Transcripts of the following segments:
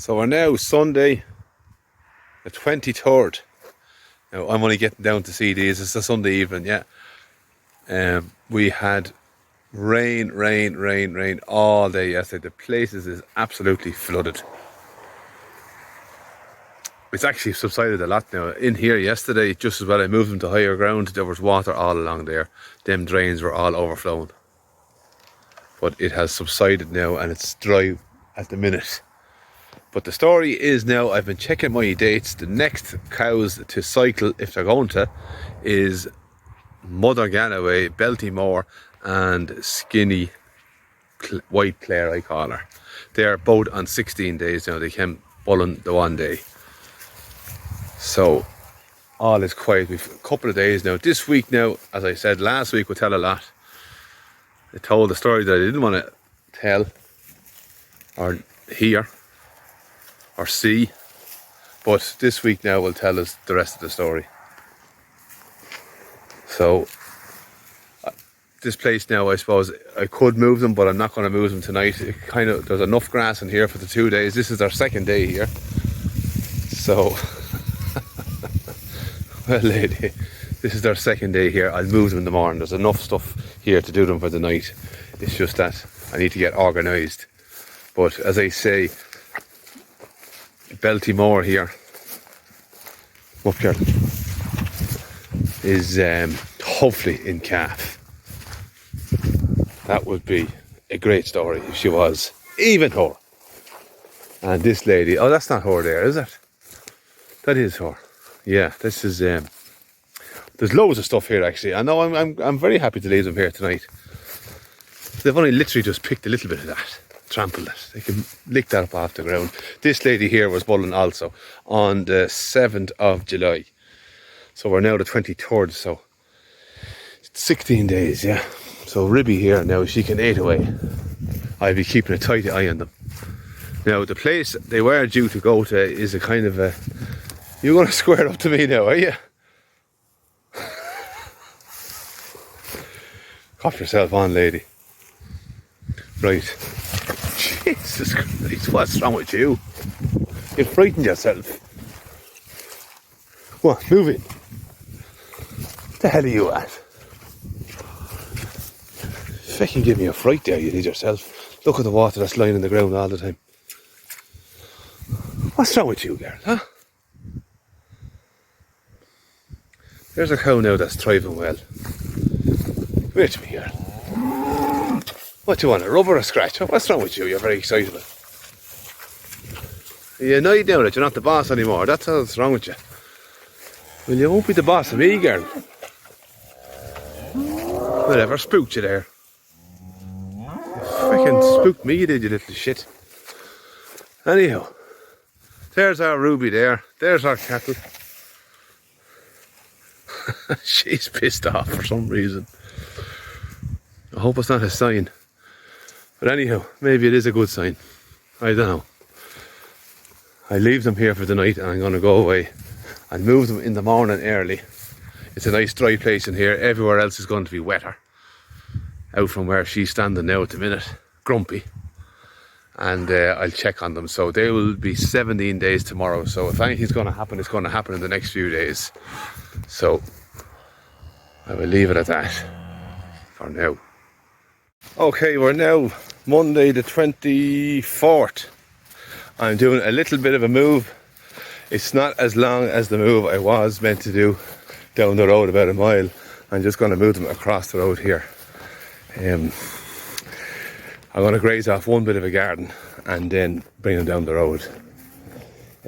So we're now Sunday, the 23rd. Now I'm only getting down to see these. It's a Sunday evening, yeah. We had rain all day yesterday. The place is absolutely flooded. It's actually subsided a lot now. In here yesterday, just as well I moved them to higher ground, there was water all along there. Them drains were all overflowing. But it has subsided now and it's dry at the minute. But the story is now, I've been checking my dates. The next cows to cycle, if they're going to, is Mother Galloway, Beltymore and Skinny White Clare, I call her. They're both on 16 days now. They came bulling the one day. So all is quiet. We've a couple of days now. This week now, as I said, last week would tell a lot. I told the story that I didn't want to tell or hear or see, but this week now will tell us the rest of the story. So this place now, I suppose I could move them, but I'm not going to move them tonight. There's enough grass in here for the 2 days. This is our second day here, so well, lady, this is their second day here. I'll move them in the morning. There's enough stuff here to do them for the night. It's just that I need to get organised. But as I say, Beltymore here, up here, is hopefully in calf. That would be a great story if she was. Even her. And this lady, oh, that's not her there, is it? That is her. Yeah, this is. There's loads of stuff here actually. I know I'm very happy to leave them here tonight. They've only literally just picked a little bit of that, trampled it. They can lick that up off the ground. This lady here was bulling also on the 7th of July. So we're now the 23rd, so 16 days, yeah. So Ribby here now, she can eat away. I'll be keeping a tight eye on them. Now the place they were due to go to is a kind of a... You're going to square up to me now, are you? Cough yourself on, lady. Right. Jesus Christ, what's wrong with you? You frightened yourself. What, move it. What the hell are you at? Fucking give me a fright there, you did yourself. Look at the water that's lying on the ground all the time. What's wrong with you, girl, huh? There's a cow now that's thriving well. Come here to me, girl. What do you want, a rub or a scratch? What's wrong with you? You're very excitable. Are you annoyed now that you're not the boss anymore? That's what's wrong with you. Well, you won't be the boss of me, girl. Whatever, spooked you there. You freaking spooked me, you did, you little shit. Anyhow, there's our Ruby there. There's our cattle. She's pissed off for some reason. I hope it's not a sign. But anyhow, maybe it is a good sign. I don't know. I leave them here for the night and I'm going to go away and move them in the morning early. It's a nice dry place in here. Everywhere else is going to be wetter. Out from where she's standing now at the minute. Grumpy. And I'll check on them. So they will be 17 days tomorrow. So if anything's going to happen, it's going to happen in the next few days. So I will leave it at that for now. Okay, we're now Monday the 24th. I'm doing a little bit of a move. It's not as long as the move I was meant to do down the road, about a mile. I'm just going to move them across the road here. I'm going to graze off one bit of a garden and then bring them down the road.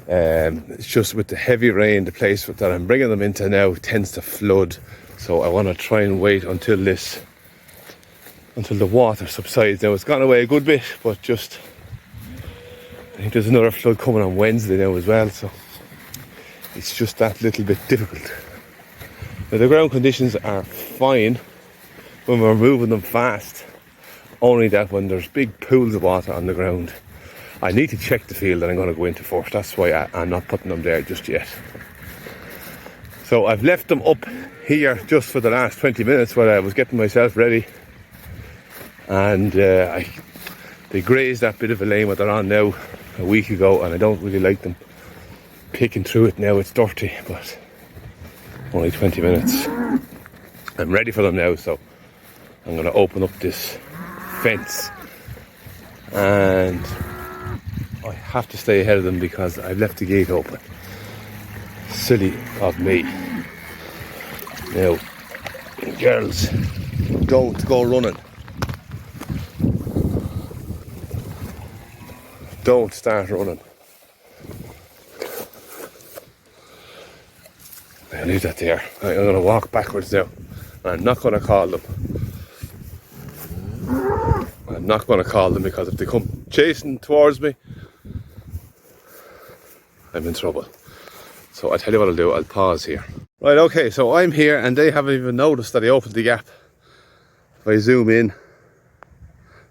It's just with the heavy rain, the place that I'm bringing them into now tends to flood. So I want to try and wait until the water subsides. Now it's gone away a good bit, but just I think there's another flood coming on Wednesday now as well, so it's just that little bit difficult. Now the ground conditions are fine when we're moving them fast, only that when there's big pools of water on the ground, I need to check the field that I'm going to go into first. That's why I'm not putting them there just yet. So I've left them up here just for the last 20 minutes while I was getting myself ready. And they They grazed that bit of a lane what they're on now a week ago, and I don't really like them picking through it now. It's dirty, but only 20 minutes. I'm ready for them now, so I'm going to open up this fence, and I have to stay ahead of them because I've left the gate open. Silly of me. Now, girls, don't go running. Don't start running. I'll leave that there. I'm going to walk backwards now. I'm not going to call them. I'm not going to call them because if they come chasing towards me, I'm in trouble. So I'll tell you what I'll do. I'll pause here. Right, okay, so I'm here and they haven't even noticed that I opened the gap. If I zoom in,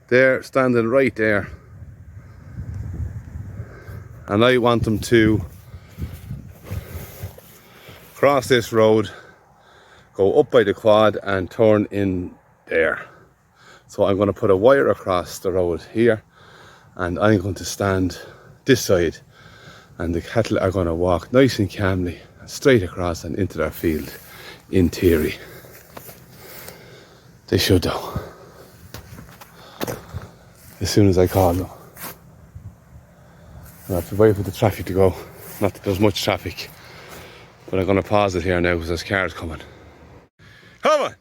they're standing right there. And I want them to cross this road, go up by the quad and turn in there. So I'm going to put a wire across the road here, and I'm going to stand this side, and the cattle are going to walk nice and calmly straight across and into their field. In theory, they should though, as soon as I call them. I have to wait for the traffic to go. Not that there's much traffic, but I'm going to pause it here now because there's cars coming. Come on!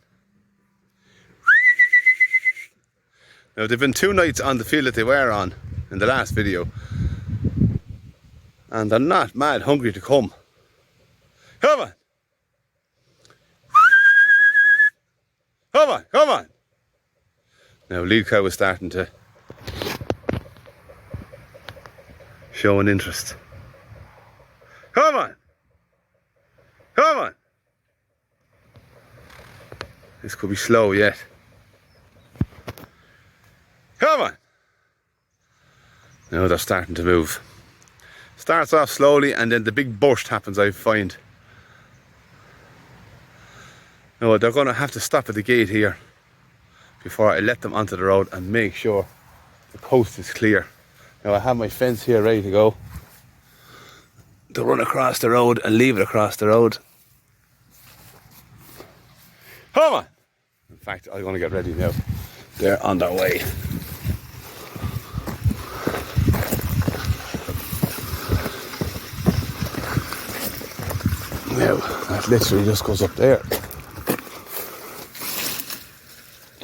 Now they've been 2 nights on the field that they were on in the last video, and they're not mad hungry to come. Come on! Come on, come on! Now lead cow is starting to show an interest. Come on! Come on! This could be slow yet. Come on! Now they're starting to move. Starts off slowly and then the big burst happens, I find. Now they're going to have to stop at the gate here before I let them onto the road and make sure the coast is clear. Now I have my fence here ready to go to run across the road and leave it across the road. Come on! In fact, I'm going to get ready now. They're on their way. Now, that literally just goes up there.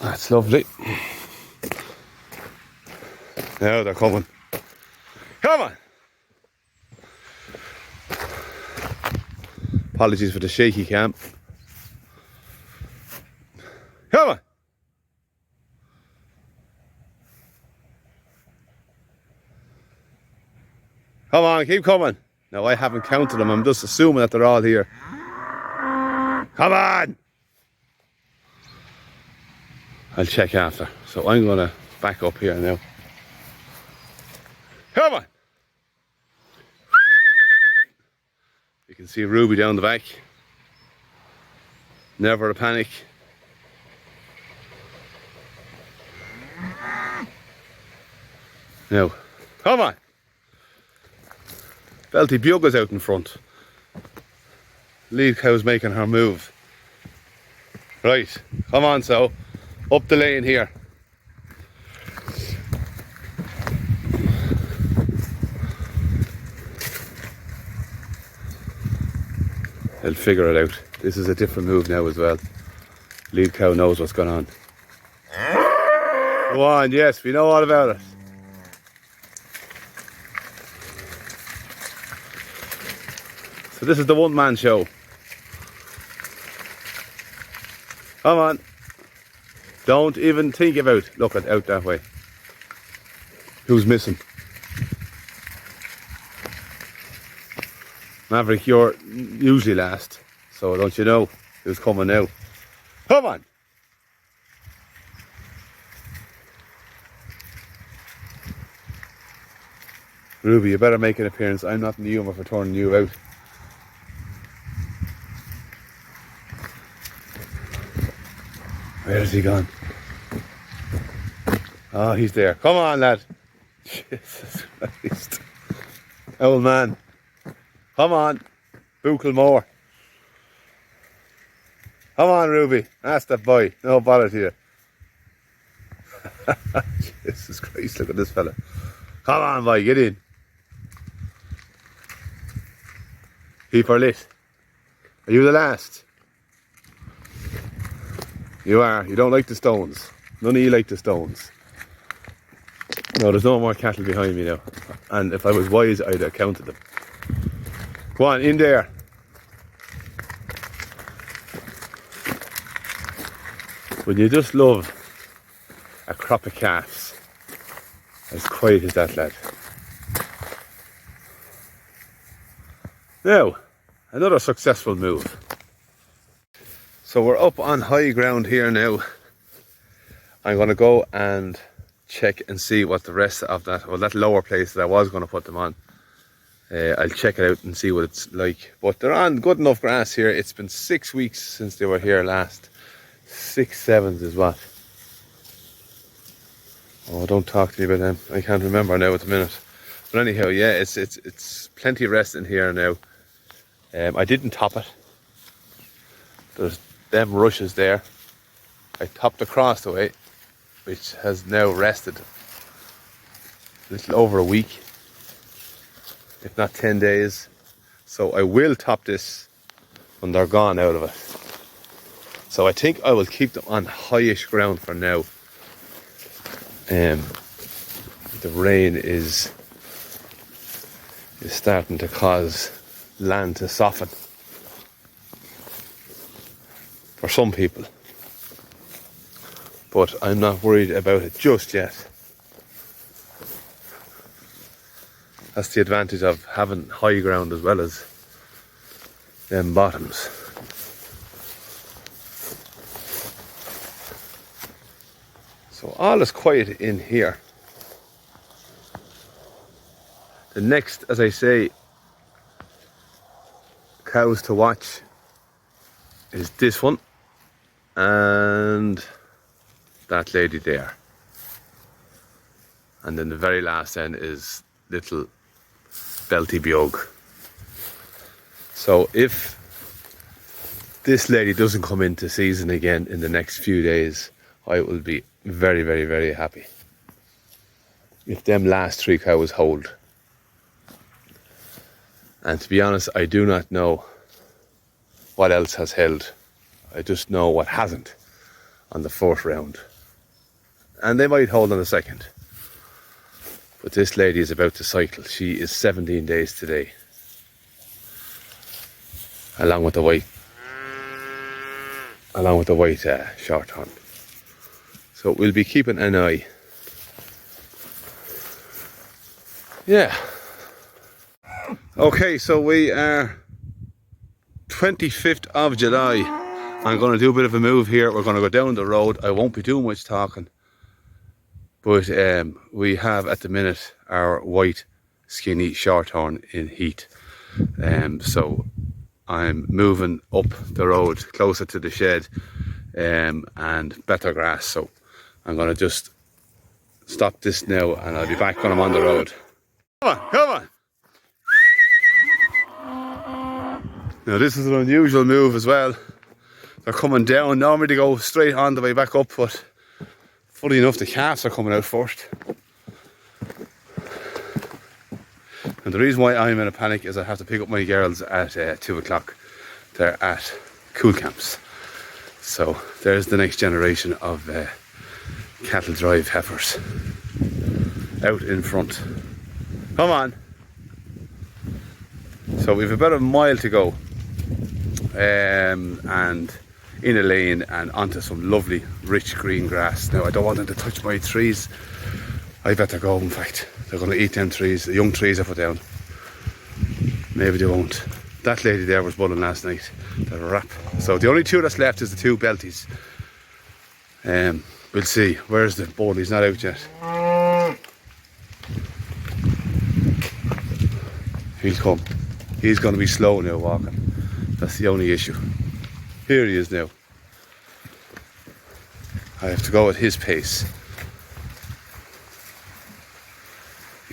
That's lovely. Now they're coming. Come on! Apologies for the shaky cam. Come on! Come on, keep coming. No, I haven't counted them. I'm just assuming that they're all here. Come on! I'll check after. So I'm going to back up here now. Come on! You can see Ruby down the back. Never a panic. Now, come on! Belty Bugga's out in front. Lead cow's making her move. Right, come on, so up the lane here. They'll figure it out. This is a different move now as well. Lead cow knows what's going on. Go on, yes, we know all about it. So this is the one-man show. Come on. Don't even think about looking out that way. Who's missing? Maverick, you're usually last, so don't you know who's coming now? Come on! Ruby, you better make an appearance. I'm not in the humour for turning you out. Where has he gone? Oh, he's there. Come on, lad. Jesus Christ. Old man. Come on. Buchel more. Come on, Ruby. That's the boy. No bother to you. Jesus Christ, look at this fella. Come on, boy, get in. Keep her lit. Are you the last? You are. You don't like the stones. None of you like the stones. No, there's no more cattle behind me now. And if I was wise, I'd have counted them. Go on, in there. When you just love a crop of calves, as quiet as that, lad. Now, another successful move. So we're up on high ground here now. I'm going to go and check and see what the rest of that, well, that lower place that I was going to put them on. I'll check it out and see what it's like. But they're on good enough grass here. It's been 6 weeks since they were here last. 6 7s is what? Oh, don't talk to me about them. I can't remember now at the minute. But anyhow, yeah, it's plenty of rest in here now. I didn't top it. There's them rushes there. I topped across the way, which has now rested a little over a week, if not 10 days. So I will top this when they're gone out of it. So I think I will keep them on highish ground for now. The rain is starting to cause land to soften for some people, but I'm not worried about it just yet. That's the advantage of having high ground as well as them bottoms. So all is quiet in here. The next, as I say, cows to watch is this one and that lady there. And then the very last then is little Belty Biog. So if this lady doesn't come into season again in the next few days, I will be very, very, very happy. If them last 3 cows hold. And to be honest, I do not know what else has held. I just know what hasn't on the 4th round. And they might hold on the 2nd. But this lady is about to cycle. She is 17 days today. Along with the white shorthorn. So we'll be keeping an eye. Yeah. Okay, so we are 25th of July. I'm going to do a bit of a move here. We're going to go down the road. I won't be doing much talking. But we have at the minute our white skinny shorthorn in heat. So I'm moving up the road closer to the shed and better grass. So I'm going to just stop this now and I'll be back when I'm on the road. Come on, come on. Now this is an unusual move as well. They're coming down. Normally they go straight on the way back up, but funny enough the calves are coming out first. And the reason why I'm in a panic is I have to pick up my girls at 2 o'clock. They're at cool camps. So there's the next generation of cattle drive heifers out in front. Come on. So we've about a mile to go. And in a lane and onto some lovely rich green grass. Now I don't want them to touch my trees. I better go, in fact. They're going to eat them trees, the young trees I put down. Maybe they won't. That lady there was bulling last night. They're a wrap. So the only 2 that's left is the 2 Belties. We'll see. Where's the bull? He's not out yet. He'll come. He's going to be slow now walking. That's the only issue. Here he is now. I have to go at his pace.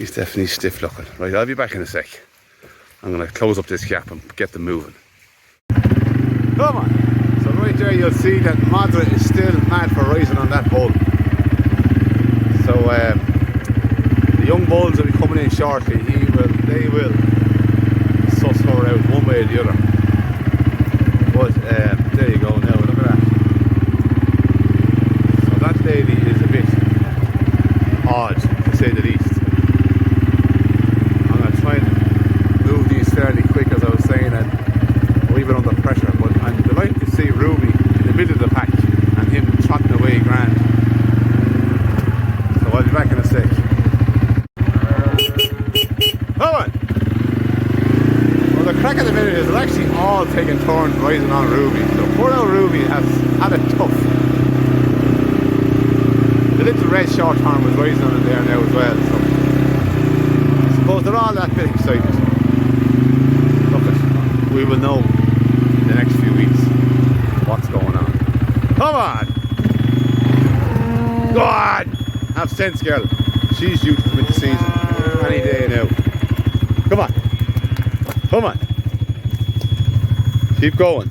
He's definitely stiff looking. Right, I'll be back in a sec. I'm going to close up this gap and get them moving. Come on. So right there you'll see that Madra is still mad for rising on that bull. So the young bulls will be coming in shortly. They will suss her out one way or the other. But there you go now, look at that. So that lady is a bit odd, to say the least. I'm going to try and move these fairly quick, as I was saying, and a wee bit under pressure, but I'm delighted to see Ruby in the middle of the pack and him trotting away grand. So I'll be back in a sec. Come on! Well, the crack of the minute is they're actually all taking turns rising on Ruby. So poor old Ruby has had it tough. The little red short horn was rising on it there now as well, so I suppose they're all that bit excited. Look it, we will know in the next few weeks what's going on. Come on! Go on! Have sense, girl. She's due to come into season any day now. Come on. Come on. Keep going.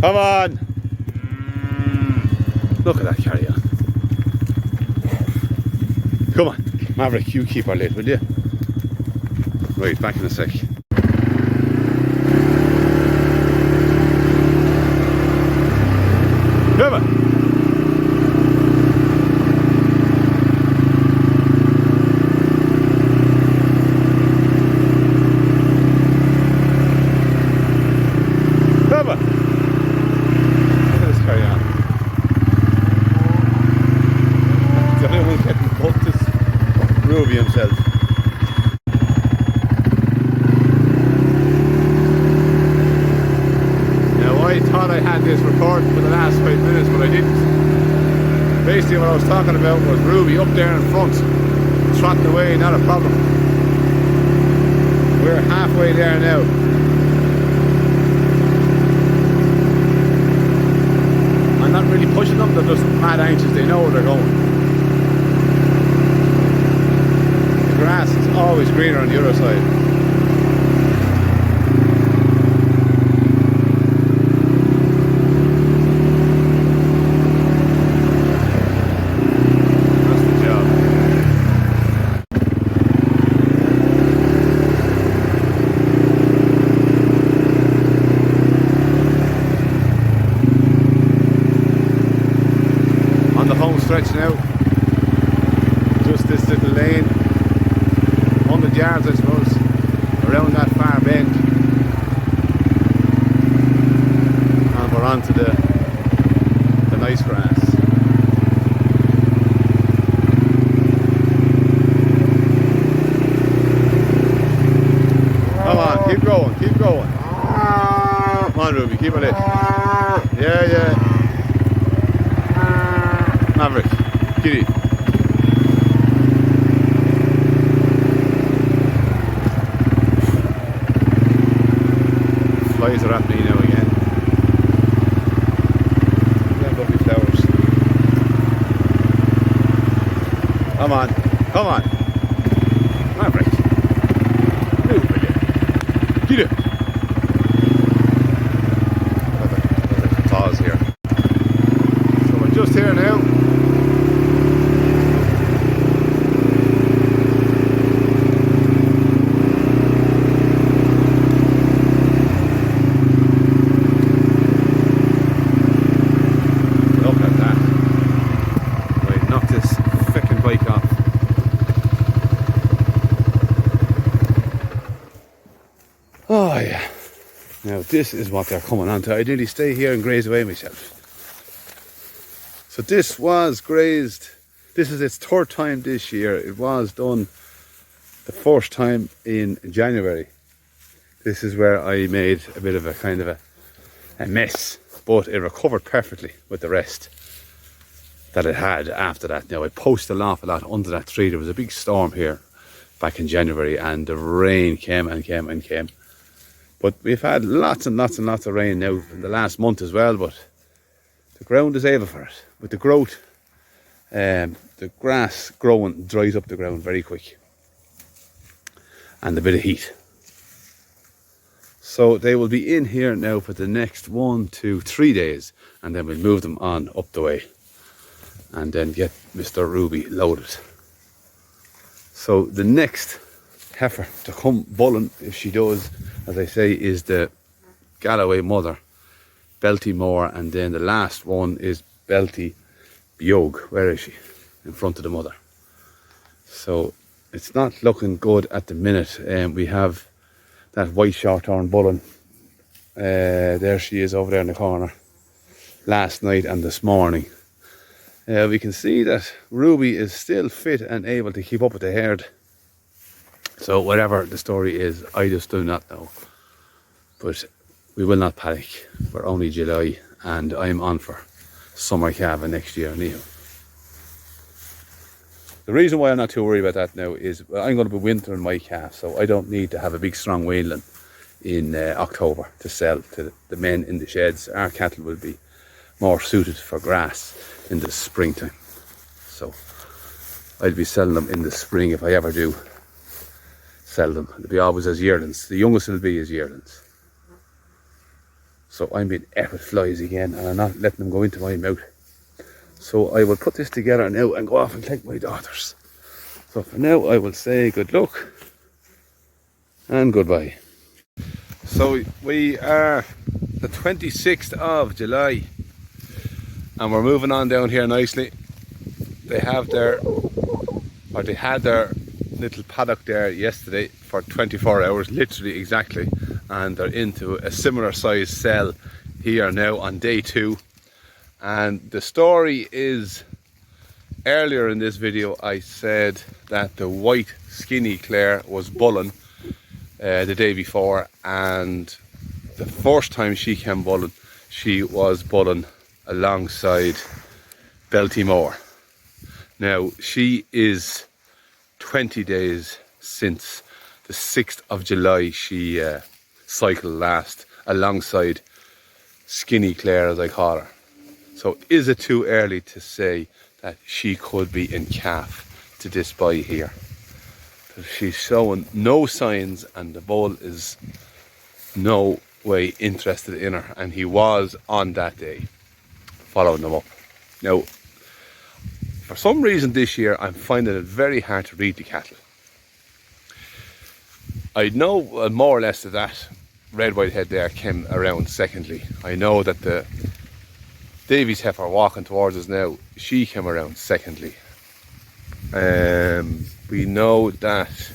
Come on. Look at that carry on. Come on. Maverick, you keep her lid, will you? Right, back in a sec. Come on. Ruby himself. Now I thought I had this recorded for the last 5 minutes, but I didn't. Basically what I was talking about was Ruby up there in front, trotting away, not a problem. We're halfway there now. I'm not really pushing them, they're just mad anxious, they know where they're going. Grass is always greener on the other side. That's the job. On the home stretch now, just this little lane. 100 yards, I suppose, around that far bend, and we're on to the nice grass. Come on, keep going, keep going. Come on, Ruby, keep it in. Yeah, yeah. Maverick, kitty. Flies are at me now again. Yeah, lovely flowers. Come on, come on. Maverick. Move with it. Get it. There's a pause here. So we're just here now. Oh yeah, now this is what they're coming on to. I nearly stay here and graze away myself. So this was grazed, this is its third time this year. It was done the first time in January. This is where I made a bit of a kind of a mess, but it recovered perfectly with the rest that it had after that. Now I posted an awful lot under that tree. There was a big storm here back in January and the rain came and came and came. But we've had lots and lots and lots of rain now in the last month as well, but the ground is able for it. With the growth The grass growing dries up the ground very quick, and a bit of heat. So they will be in here now for the next 1, 2, 3 days, and then we'll move them on up the way and then get Mr. Ruby loaded. So the next heifer to come bulling, if she does, as I say, is the Galloway mother, Belty Moore, and then the last one is Belty Biog. Where is she? In front of the mother. So it's not looking good at the minute. We have that white shorthorn bulling. There she is over there in the corner. Last night and this morning. We can see that Ruby is still fit and able to keep up with the herd. So whatever the story is, I just do not know. But we will not panic. We're only July and I'm on for summer calving next year anyhow. The reason why I'm not too worried about that now is I'm going to be wintering my calf, so I don't need to have a big strong weanling in October to sell to the men in the sheds. Our cattle will be more suited for grass in the springtime. So I'll be selling them in the spring if I ever do sell them. It'll be always as yearlings. The youngest will be as yearlings. So I'm being ate with flies again and I'm not letting them go into my mouth. So I will put this together now and go off and collect my daughters. So for now I will say good luck and goodbye. So we are the 26th of July and we're moving on down here nicely. They had their little paddock there yesterday for 24 hours, literally exactly, and they're into a similar size cell here now on day 2. And the story is, earlier in this video I said that the white skinny Clare was bulling the day before, and the first time she came bulling, she was bulling alongside Belty Moore. Now she is 20 days since the 6th of July she cycled last alongside Skinny Clare, as I call her. So is it too early to say that she could be in calf to this buy here? She's showing no signs and the bull is no way interested in her, and he was on that day following them up. Now for some reason this year I'm finding it very hard to read the cattle. I know more or less that red white head there came around secondly. I know that the Davies heifer walking towards us now, she came around secondly. We know that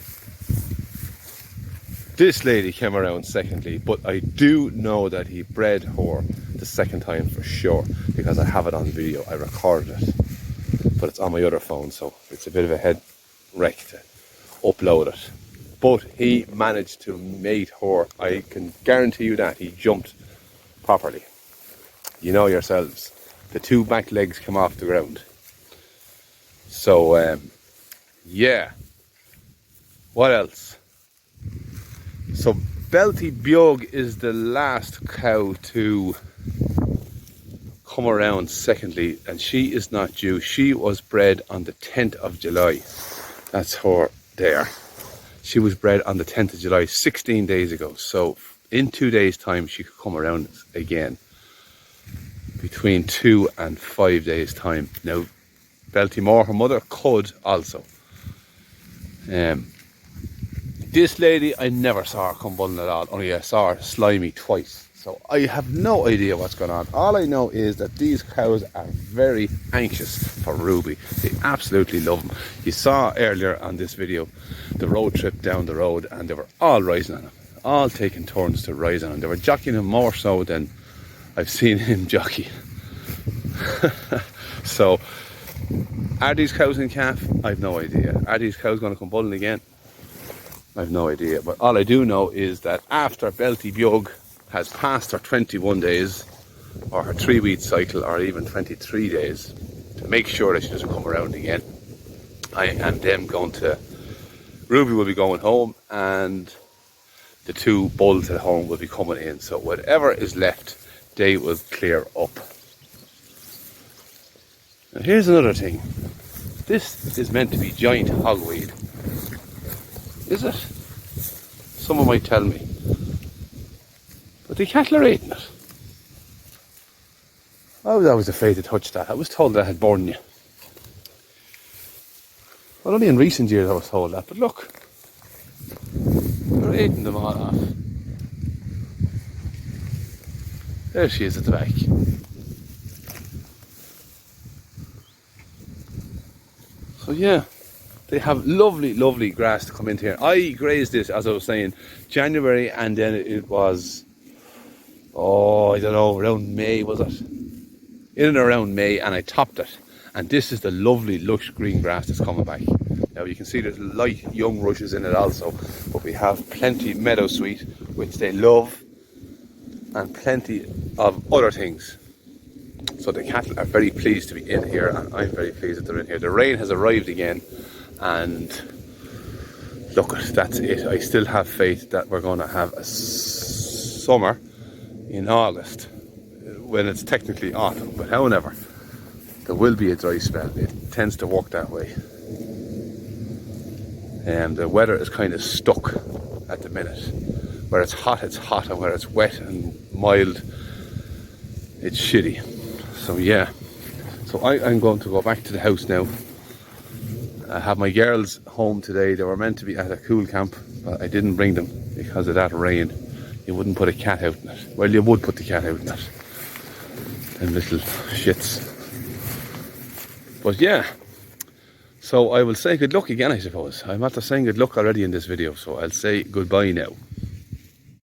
this lady came around secondly, but I do know that he bred her the second time for sure, because I have it on video. I recorded it, but it's on my other phone, so it's a bit of a head wreck to upload it. But he managed to mate her. I can guarantee you that he jumped properly. You know yourselves, the 2 back legs come off the ground. So yeah, what else? So Belty Biog is the last cow to come around secondly, and she is not due. She was bred on the 10th of July. That's her there. She was bred on the 10th of July, 16 days ago. So in 2 days time she could come around again. Between 2 and 5 days time. Now Belty Moore, her mother, could also. This lady, I never saw her come bulling at all. Only I saw her slimy twice. So I have no idea what's going on. All I know is that these cows are very anxious for Ruby. They absolutely love him. You saw earlier on this video the road trip down the road, and they were all rising on him. All taking turns to rise on him. They were jockeying him more so than I've seen him jockey. So, are these cows in calf? I've no idea. Are these cows going to come bulling again? I've no idea. But all I do know is that after Belty Biog has passed her 21 days, or her 3-week cycle, or even 23 days, to make sure that she doesn't come around again, I am then going to, Ruby will be going home, and the 2 bulls at home will be coming in. So whatever is left, they will clear up. Now here's another thing. This is meant to be giant hogweed. Is it? Someone might tell me. But the cattle are eating it. I was always afraid to touch that. I was told that I had borne you. Well, only in recent years I was told that, but look. They're eating them all off. There she is at the back. So yeah, they have lovely, lovely grass to come into here. I grazed this, as I was saying, January, and then it was, I don't know, around May, was it? In and around May, and I topped it. And this is the lovely, lush green grass that's coming back. Now you can see there's light young rushes in it also, but we have plenty meadow sweet, which they love, and plenty of other things. So the cattle are very pleased to be in here, and I'm very pleased that they're in here. The rain has arrived again, and look, that's it. I still have faith that we're going to have a summer in August, when it's technically autumn, but however, there will be a dry spell. It tends to work that way. And the weather is kind of stuck at the minute. Where it's hot, and where it's wet and mild, it's shitty. So yeah, so I'm going to go back to the house now. I have my girls home today. They were meant to be at a cool camp, but I didn't bring them because of that rain. You wouldn't put a cat out in it. Well, you would put the cat out in it. Them little shits. But yeah, so I will say good luck again, I suppose. I'm after saying good luck already in this video, so I'll say goodbye now.